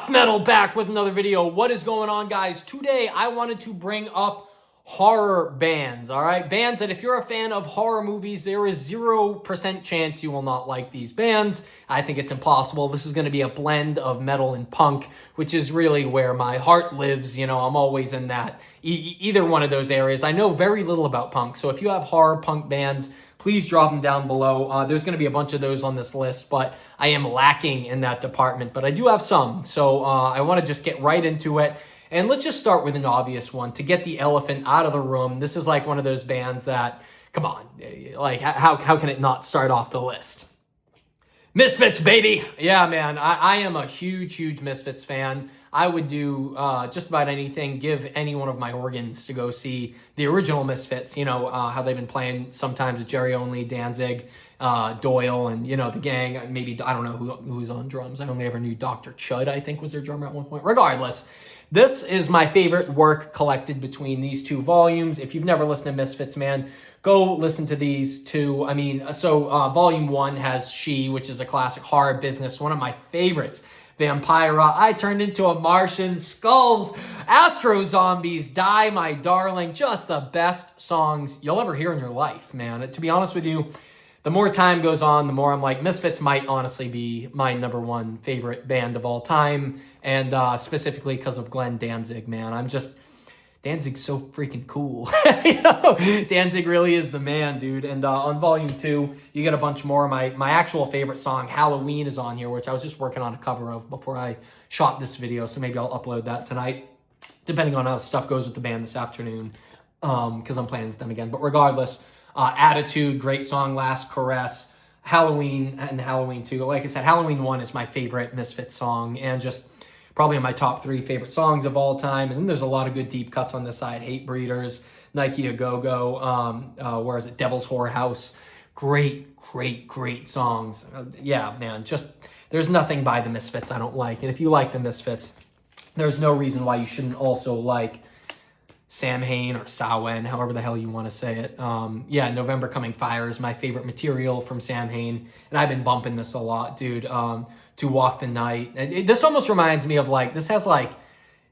Tough Metal back with another video. What is going on, guys? Today I wanted to bring up horror bands, all right? Bands that if you're a fan of horror movies, there is 0% chance you will not like these bands. I think it's impossible. This is going to be a blend of metal and punk, which is really where my heart lives. You know, I'm always in that, either one of those areas. I know very little about punk, so if you have horror punk bands, please drop them down below. There's going to be a bunch of those on this list, but I am lacking in that department. But I do have some, so I want to just get right into it. And let's just start with an obvious one to get the elephant out of the room. This is like one of those bands that, come on, like how can it not start off the list? Misfits, baby. Yeah, man, I am a huge Misfits fan. I would do just about anything, give any one of my organs to go see the original Misfits. You know, how they've been playing sometimes with Jerry Only, Danzig, Doyle, and, you know, the gang. Maybe, I don't know who's on drums. I only ever knew Dr. Chud, I think, was their drummer at one point. Regardless, this is my favorite work collected between these two volumes. If you've never listened to Misfits, man, go listen to these two. I mean, so volume 1 has She, which is a classic horror business, one of my favorites. Vampira, I Turned Into a Martian, Skulls, Astro Zombies, Die My Darling, just the best songs you'll ever hear in your life, man. To be honest with you, the more time goes on, the more I'm like, Misfits might honestly be my #1 favorite band of all time, and specifically because of Glenn Danzig, man. Danzig's so freaking cool. You know, Danzig really is the man, dude. And on volume 2, you get a bunch more. My actual favorite song, Halloween, is on here, which I was just working on a cover of before I shot this video. So maybe I'll upload that tonight, depending on how stuff goes with the band this afternoon, because I'm playing with them again. But regardless, Attitude, great song, Last Caress, Halloween, and Halloween 2. Like I said, Halloween 1 is my favorite Misfits song, and just probably in my top 3 favorite songs of all time. And then there's a lot of good deep cuts on this side. Hate Breeders, Nike A Go-Go, where is it? Devil's Whorehouse. Great songs. Yeah, man, just there's nothing by the Misfits I don't like. And if you like the Misfits, there's no reason why you shouldn't also like Samhain or Samhain, however the hell you want to say it. Yeah, November Coming Fire is my favorite material from Samhain. And I've been bumping this a lot, dude. To Walk the Night. This almost reminds me of like, this has like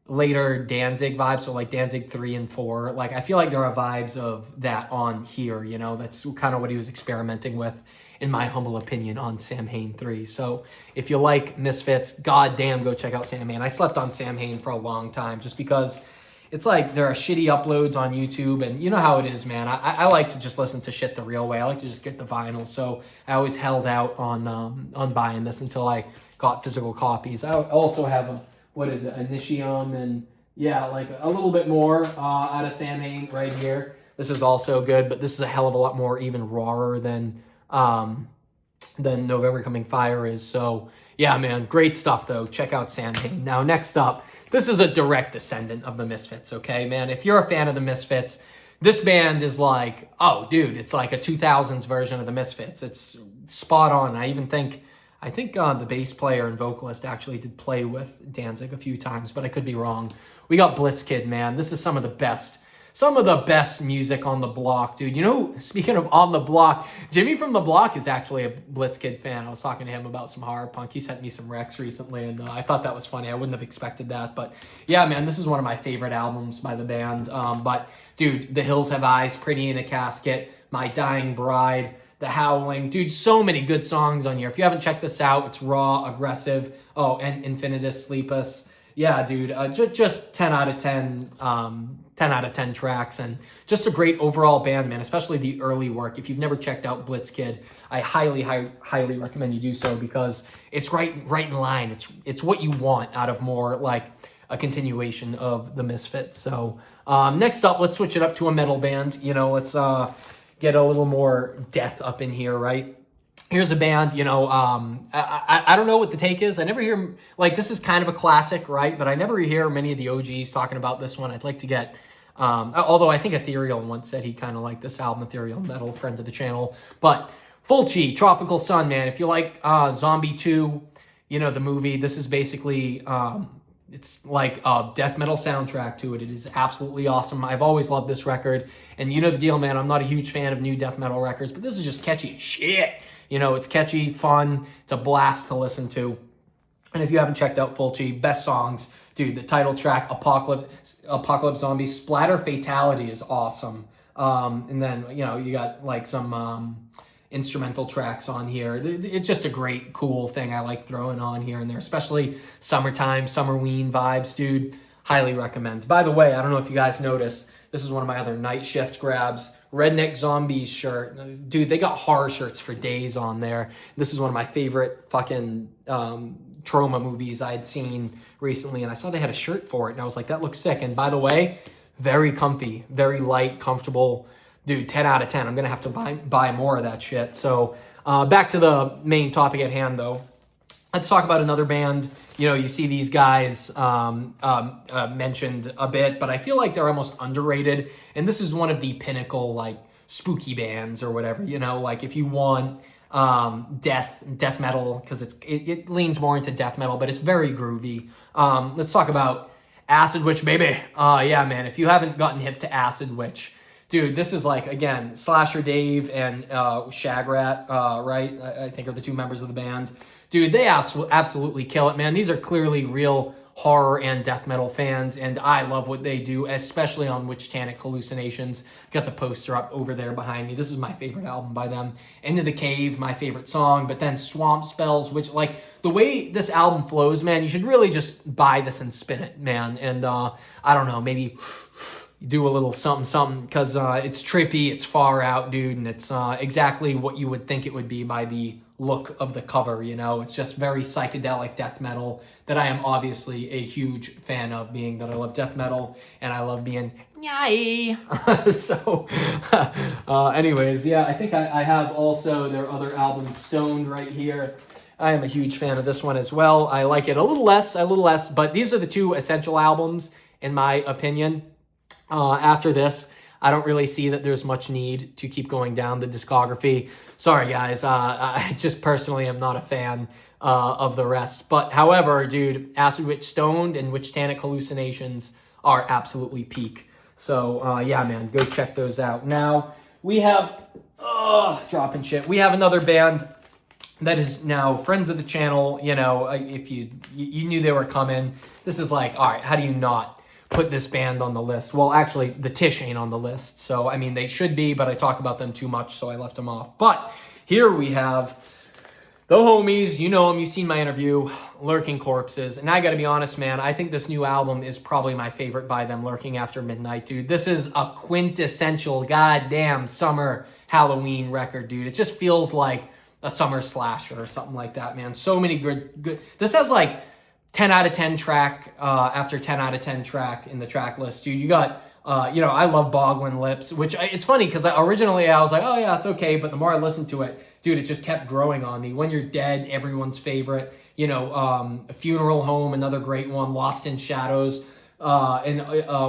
later Danzig vibes, so like Danzig 3 and 4. Like, I feel like there are vibes of that on here, you know, that's kind of what he was experimenting with, in my humble opinion, on Samhain 3. So if you like Misfits, goddamn, go check out Samhain. I slept on Samhain for a long time just because it's like there are shitty uploads on YouTube, and you know how it is, man. I like to just listen to shit the real way. I like to just get the vinyl, so I always held out on buying this until I got physical copies. I also have Initium, and yeah, like a little bit more out of Samhain right here. This is also good, but this is a hell of a lot more even rawer than November Coming Fire is. So yeah, man, great stuff though. Check out Samhain. Now, next up, this is a direct descendant of the Misfits, okay, man? If you're a fan of the Misfits, this band is like, oh, dude, it's like a 2000s version of the Misfits. It's spot on. I think the bass player and vocalist actually did play with Danzig a few times, but I could be wrong. We got Blitzkid, man. This is some of the best music on the block, dude. You know, speaking of on the block, Jimmy from the Block is actually a Blitzkid fan. I was talking to him about some horror punk. He sent me some recs recently, and I thought that was funny. I wouldn't have expected that, but yeah, man, this is one of my favorite albums by the band. But dude, The Hills Have Eyes, Pretty in a Casket, My Dying Bride, The Howling, dude, so many good songs on here. If you haven't checked this out, it's raw, aggressive. Oh, and Infinitus, Sleepless. Yeah, dude, just 10 out of 10, 10 out of 10 tracks, and just a great overall band, man, especially the early work. If you've never checked out Blitzkid, I highly recommend you do so, because it's right in line. It's what you want out of more like a continuation of the Misfits. So next up, let's switch it up to a metal band. You know, let's get a little more death up in here, right? Here's a band, you know, I don't know what the take is. I never hear, like, this is kind of a classic, right? But I never hear many of the OGs talking about this one. I'd like to get, although I think Ethereal once said he kind of liked this album, Ethereal Metal, friend of the channel. But Fulci, Tropical Sun, man. If you like Zombie 2, you know, the movie, this is basically, it's like a death metal soundtrack to it. It is absolutely awesome. I've always loved this record. And you know the deal, man. I'm not a huge fan of new death metal records, but this is just catchy as shit. You know, it's catchy, fun. It's a blast to listen to. And if you haven't checked out Fulci, best songs, dude, the title track, Apocalypse Zombie, Splatter Fatality is awesome. And then, you know, you got like some instrumental tracks on here. It's just a great, cool thing I like throwing on here and there, especially summertime, summerween vibes, dude. Highly recommend. By the way, I don't know if you guys noticed, this is one of my other night shift grabs. Redneck Zombies shirt. Dude, they got horror shirts for days on there. This is one of my favorite fucking trauma movies I'd seen recently, and I saw they had a shirt for it, and I was like, that looks sick. And by the way, very comfy, very light, comfortable. Dude, 10 out of 10. I'm going to have to buy more of that shit. So back to the main topic at hand, though. Let's talk about another band. You know, you see these guys mentioned a bit, but I feel like they're almost underrated. And this is one of the pinnacle, like, spooky bands or whatever. You know, like, if you want death metal, because it leans more into death metal, but it's very groovy. Let's talk about Acid Witch, baby. Yeah, man, if you haven't gotten hip to Acid Witch, dude, this is like, again, Slasher Dave and Shagrat, right? I think are the two members of the band. Dude, they absolutely kill it, man. These are clearly real horror and death metal fans, and I love what they do, especially on Witch-Tanic Hallucinations. Got the poster up over there behind me. This is my favorite album by them. Into the Cave, my favorite song, but then Swamp Spells, which, like, the way this album flows, man, you should really just buy this and spin it, man. And I don't know, maybe do a little something, because it's trippy, it's far out, dude, and it's exactly what you would think it would be by the look of the cover, you know? It's just very psychedelic death metal that I am obviously a huge fan of, being that I love death metal and I love being yay. So anyways, yeah, I think I have also their other album, Stoned, right here. I am a huge fan of this one as well. I like it a little less, but these are the two essential albums, in my opinion. After this, I don't really see that there's much need to keep going down the discography. Sorry, guys. I just personally am not a fan of the rest. But however, dude, Acid Witch Stoned and Witch-Tanic Hallucinations are absolutely peak. So, yeah, man, go check those out. Now, we have... dropping shit. We have another band that is now friends of the channel. You know, if you knew they were coming. This is like, all right, how do you not put this band on the list? Well, actually, the Tish ain't on the list. So, I mean, they should be, but I talk about them too much, so I left them off. But here we have the homies. You know them. You've seen my interview, Lurking Corpses. And I got to be honest, man, I think this new album is probably my favorite by them, Lurking After Midnight, dude. This is a quintessential goddamn summer Halloween record, dude. It just feels like a summer slasher or something like that, man. So many good... This has, like, 10 out of 10 track after 10 out of 10 track in the track list, dude. You got, you know, I love Boggling Lips, which it's funny because originally I was like, oh yeah, it's okay. But the more I listened to it, dude, it just kept growing on me. When You're Dead, everyone's favorite. You know, Funeral Home, another great one. Lost in Shadows. And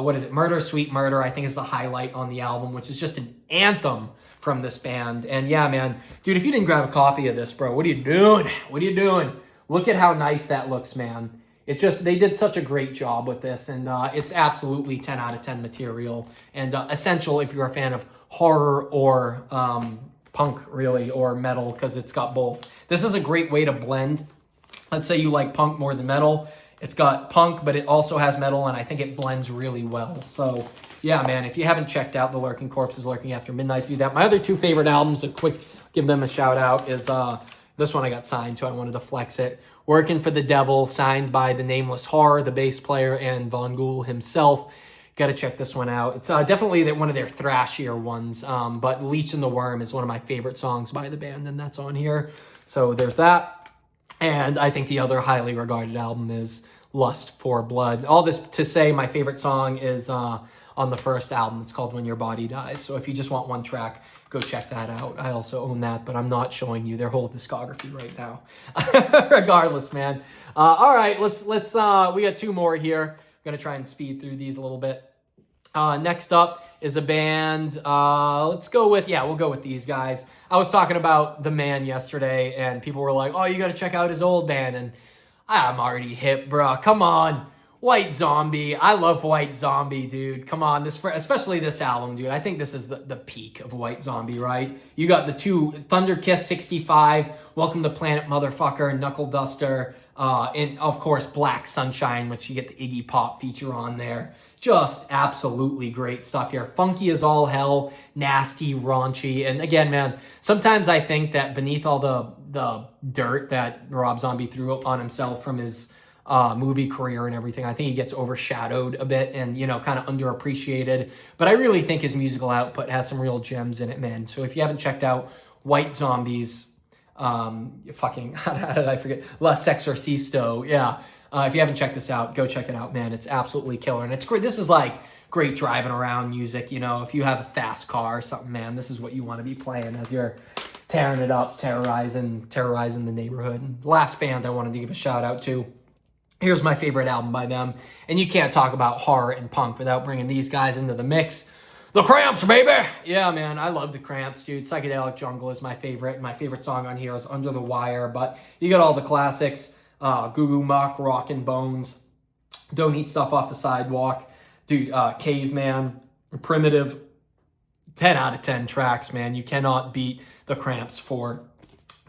what is it? Murder, Sweet Murder, I think is the highlight on the album, which is just an anthem from this band. And yeah, man, dude, if you didn't grab a copy of this, bro, what are you doing? What are you doing? Look at how nice that looks, man. It's just, they did such a great job with this, and it's absolutely 10 out of 10 material, and essential if you're a fan of horror or punk, really, or metal, because it's got both. This is a great way to blend. Let's say you like punk more than metal. It's got punk, but it also has metal, and I think it blends really well. So, yeah, man, if you haven't checked out the Lurking Corpses, Lurking After Midnight, do that. My other two favorite albums, give them a shout out, is... this one I got signed to. I wanted to flex it. Working for the Devil, signed by the Nameless Horror, the bass player, and Von Ghoul himself. Got to check this one out. It's definitely one of their thrashier ones, but Leech and the Worm is one of my favorite songs by the band, and that's on here. So there's that. And I think the other highly regarded album is Lust for Blood. All this to say my favorite song is on the first album. It's called When Your Body Dies. So if you just want one track, go check that out. I also own that, but I'm not showing you their whole discography right now. Regardless, man. All right, let's we got two more here. I'm gonna try and speed through these a little bit. Next up is a band. We'll go with these guys. I was talking about The Man yesterday, and people were like, "Oh, you got to check out his old band." And I'm already hip, bro. Come on. White Zombie. I love White Zombie, dude. Come on, especially this album, dude. I think this is the peak of White Zombie, right? You got the two, Thunder Kiss 65, Welcome to Planet Motherfucker, Knuckle Duster, And of course, Black Sunshine, which you get the Iggy Pop feature on there. Just absolutely great stuff here. Funky as all hell, nasty, raunchy. And again, man, sometimes I think that beneath all the dirt that Rob Zombie threw on himself from his movie career and everything, I think he gets overshadowed a bit and, you know, kind of underappreciated. But I really think his musical output has some real gems in it, man. So if you haven't checked out White Zombies, fucking, how did I forget? La Sexorcisto, yeah. If you haven't checked this out, go check it out, man. It's absolutely killer. And it's great. This is like great driving around music, you know. If you have a fast car or something, man, this is what you want to be playing as you're tearing it up, terrorizing the neighborhood. And last band I wanted to give a shout out to. Here's my favorite album by them. And you can't talk about horror and punk without bringing these guys into the mix. The Cramps, baby! Yeah, man, I love the Cramps, dude. Psychedelic Jungle is my favorite. My favorite song on here is Under the Wire, but you got all the classics. Goo Goo Muck, Rockin' Bones, Don't Eat Stuff Off the Sidewalk, dude, Caveman, Primitive, 10 out of 10 tracks, man. You cannot beat the Cramps for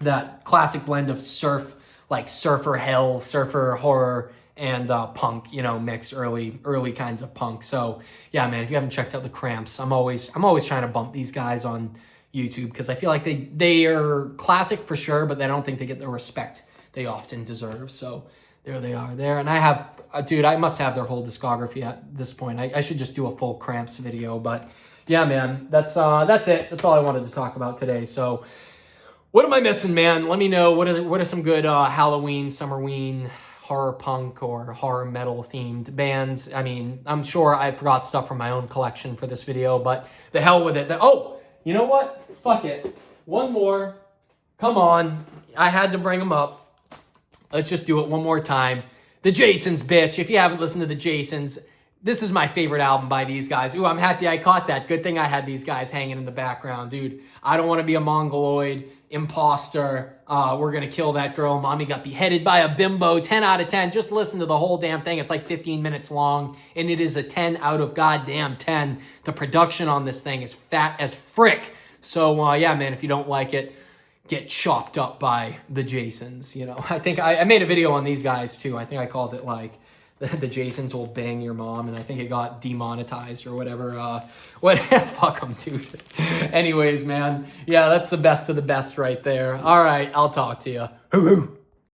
that classic blend of surf, like surfer hell, surfer horror, and punk, you know, mixed early kinds of punk. So yeah, man, if you haven't checked out the Cramps, I'm always trying to bump these guys on YouTube because I feel like they are classic for sure, but I don't think they get the respect they often deserve. So there they are there. And I have, dude, I must have their whole discography at this point. I should just do a full Cramps video, but yeah, man, that's it. That's all I wanted to talk about today. So what am I missing, man? Let me know. What are some good Halloween, Summerween, horror punk or horror metal themed bands? I mean, I'm sure I forgot stuff from my own collection for this video, but the hell with it. Oh, you know what? Fuck it. One more. Come on. I had to bring them up. Let's just do it one more time. The Jasons, bitch. If you haven't listened to the Jasons, this is my favorite album by these guys. Ooh, I'm happy I caught that. Good thing I had these guys hanging in the background, dude. I don't want to be a mongoloid, imposter. We're going to kill that girl. Mommy got beheaded by a bimbo. 10 out of 10. Just listen to the whole damn thing. It's like 15 minutes long, and it is a 10 out of goddamn 10. The production on this thing is fat as frick. So, yeah, man, if you don't like it, get chopped up by the Jasons, you know. I think I made a video on these guys too. I think I called it like the Jasons will bang your mom, and I think it got demonetized or whatever. Fuck them, dude. Anyways, man, yeah, that's the best of the best right there. All right, I'll talk to you. Hoo hoo.